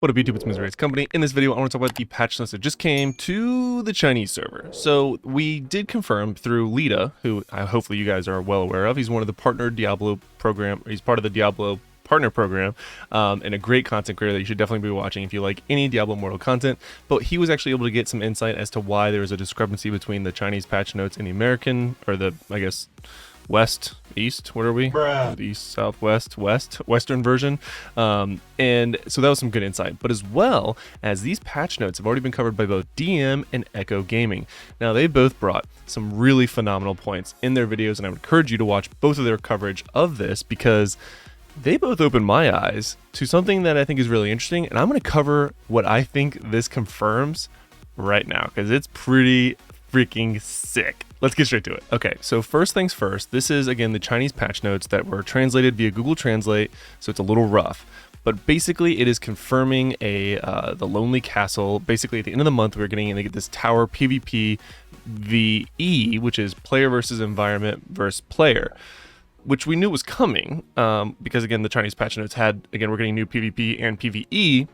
What up YouTube, it's Missouri's Company. In this video, I want to talk about the patch notes that just came to the Chinese server. So we did confirm through Lita, who hopefully you guys are well aware of. He's one of the partner Diablo program. He's part of the Diablo partner program and a great content creator that you should definitely be watching if you like any Diablo Immortal content. But he was actually able to get some insight as to why there was a discrepancy between the Chinese patch notes and the American, or the, I guess, west, east, what are we? East, southwest, western version. And so that was some good insight. But as well as these patch notes have already been covered by both DM and Echo Gaming. Now they both brought some really phenomenal points in their videos, and I would encourage you to watch both of their coverage of this because they both opened my eyes to something that I think is really interesting. And I'm going to cover what I think this confirms right now because it's pretty freaking sick. Let's get straight to it. Okay, so first things first, this is again the Chinese patch notes that were translated via Google Translate, so it's a little rough. But basically it is confirming the Lonely Castle. Basically at the end of the month we're getting to get this tower PvP VE, which is player versus environment versus player, which we knew was coming because again the Chinese patch notes had, again, we're getting new PvP and PvE.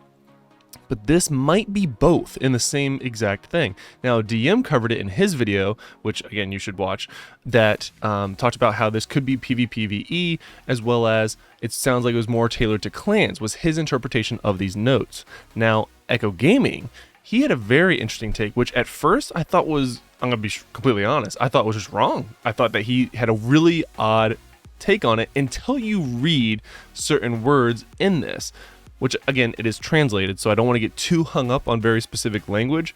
But this might be both in the same exact thing. Now, DM covered it in his video, which again you should watch, that talked about how this could be PvPvE, as well as it sounds like it was more tailored to clans, was his interpretation of these notes. Now, Echo Gaming, he had a very interesting take, which at first I thought was, I'm going to be completely honest, I thought was just wrong. I thought that he had a really odd take on it until you read certain words in this. Which, again, it is translated, so I don't want to get too hung up on very specific language,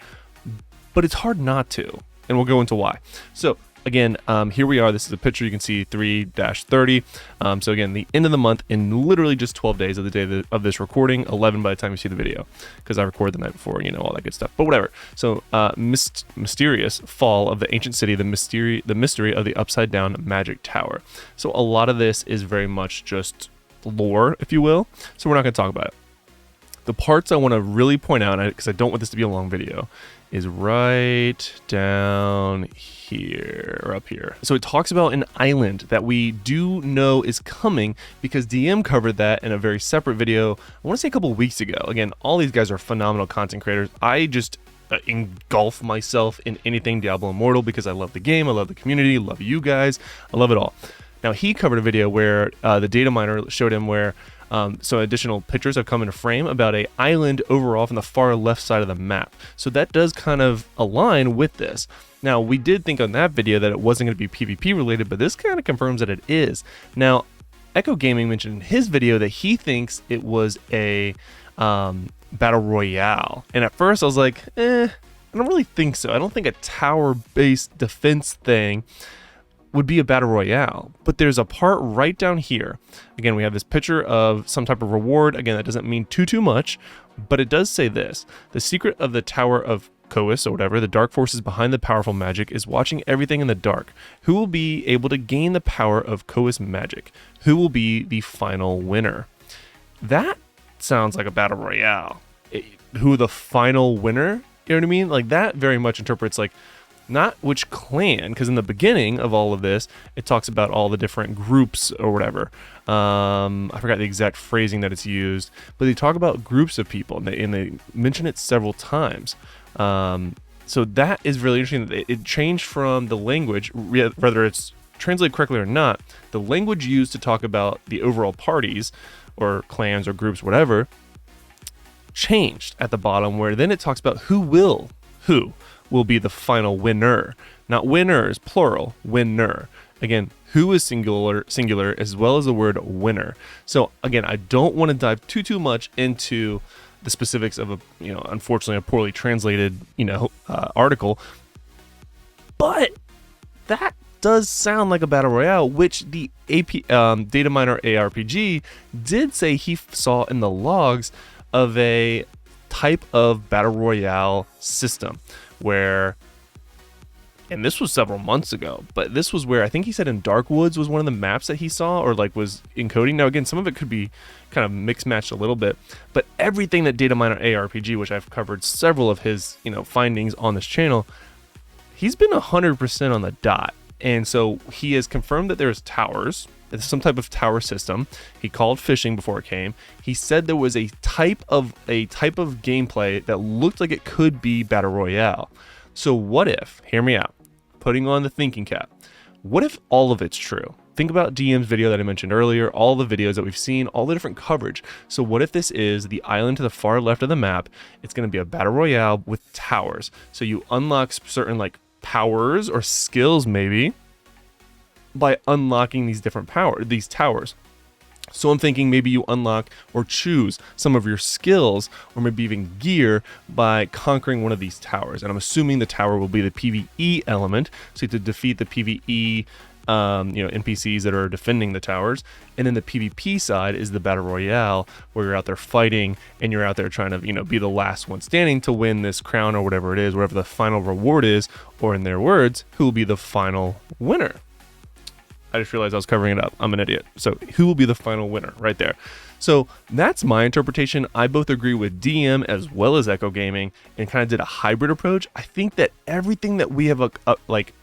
but it's hard not to, and we'll go into why. So, again, here we are. This is a picture. You can see 3-30. So, again, the end of the month in literally just 12 days of the day of this recording, 11 by the time you see the video, because I recorded the night before, you know, all that good stuff, but whatever. So, mysterious fall of the ancient city, the mystery of the upside-down magic tower. So, a lot of this is very much just lore, if you will, so we're not going to talk about it. The parts I want to really point out, because I don't want this to be a long video, is right down here, or up here. So it talks about an island that we do know is coming because DM covered that in a very separate video, I want to say a couple weeks ago. Again, all these guys are phenomenal content creators. I just engulf myself in anything Diablo Immortal because I love the game, I love the community, love you guys, I love it all. Now, he covered a video where the data miner showed him where some additional pictures have come into frame about an island overall from the far left side of the map. So that does kind of align with this. Now, we did think on that video that it wasn't going to be PvP related, but this kind of confirms that it is. Now, Echo Gaming mentioned in his video that he thinks it was a Battle Royale. And at first I was like, I don't really think so. I don't think a tower-based defense thing would be a battle royale, but there's a part right down here. Again, we have this picture of some type of reward. Again, that doesn't mean too much, but it does say this: the secret of the Tower of Cois, or whatever, the dark forces behind the powerful magic, is watching everything in the dark. Who will be able to gain the power of Cois magic? Who will be the final winner? That sounds like a battle royale. Who the final winner? You know what I mean? Like, that very much interprets like not which clan, because in the beginning of all of this, it talks about all the different groups or whatever. I forgot the exact phrasing that it's used, but they talk about groups of people, and they mention it several times. So that is really interesting. It changed from the language, whether it's translated correctly or not, the language used to talk about the overall parties or clans or groups, whatever, changed at the bottom, where then it talks about who will be the final winner. Not winners, plural, winner. Again, who is singular, as well as the word winner. So again, I don't want to dive too much into the specifics of unfortunately a poorly translated, article, but that does sound like a battle royale, which the data miner ARPG did say he saw in the logs of a type of battle royale system where, and this was several months ago, but this was where I think he said in Dark Woods was one of the maps that he saw or like was encoding. Now again, some of it could be kind of mixed matched a little bit, but everything that data miner ARPG, which I've covered several of his findings on this channel, he's been 100% on the dot. And so he has confirmed that there's towers, some type of tower system. He called fishing before it came. He said there was a type of gameplay that looked like it could be Battle Royale. So what if, hear me out, putting on the thinking cap, what if all of it's true? Think about DM's video that I mentioned earlier, all the videos that we've seen, all the different coverage. So what if this is the island to the far left of the map? It's going to be a Battle Royale with towers. So you unlock certain like powers or skills maybe by unlocking these different these towers. So I'm thinking maybe you unlock or choose some of your skills or maybe even gear by conquering one of these towers. And I'm assuming the tower will be the PvE element. So you have to defeat the PvE NPCs that are defending the towers. And then the PvP side is the Battle Royale, where you're out there fighting and you're out there trying to, be the last one standing to win this crown or whatever it is, whatever the final reward is, or in their words, who will be the final winner. I just realized I was covering it up. I'm an idiot. So who will be the final winner right there? So that's my interpretation. I both agree with DM as well as Echo Gaming and kind of did a hybrid approach. I think that everything that we have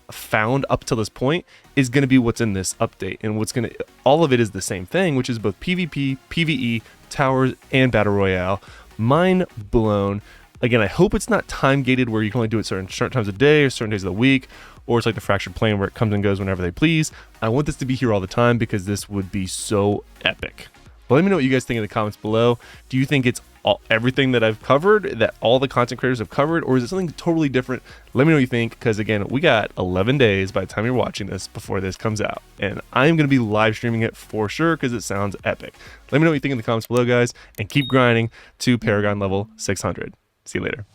found up to this point is going to be what's in this update, and all of it is the same thing, which is both PvP, PvE, towers, and Battle Royale. Mind blown. Again, I hope it's not time gated where you can only do it certain times of the day or certain days of the week, or it's like the Fractured Plane where it comes and goes whenever they please. I want this to be here all the time because this would be so epic. But let me know what you guys think in the comments below. Do you think it's everything that I've covered, that all the content creators have covered, or is it something totally different? Let me know what you think, because again, we got 11 days by the time you're watching this before this comes out, and I'm going to be live streaming it for sure because it sounds epic. Let me know what you think in the comments below, guys, and keep grinding to Paragon level 600. See you later.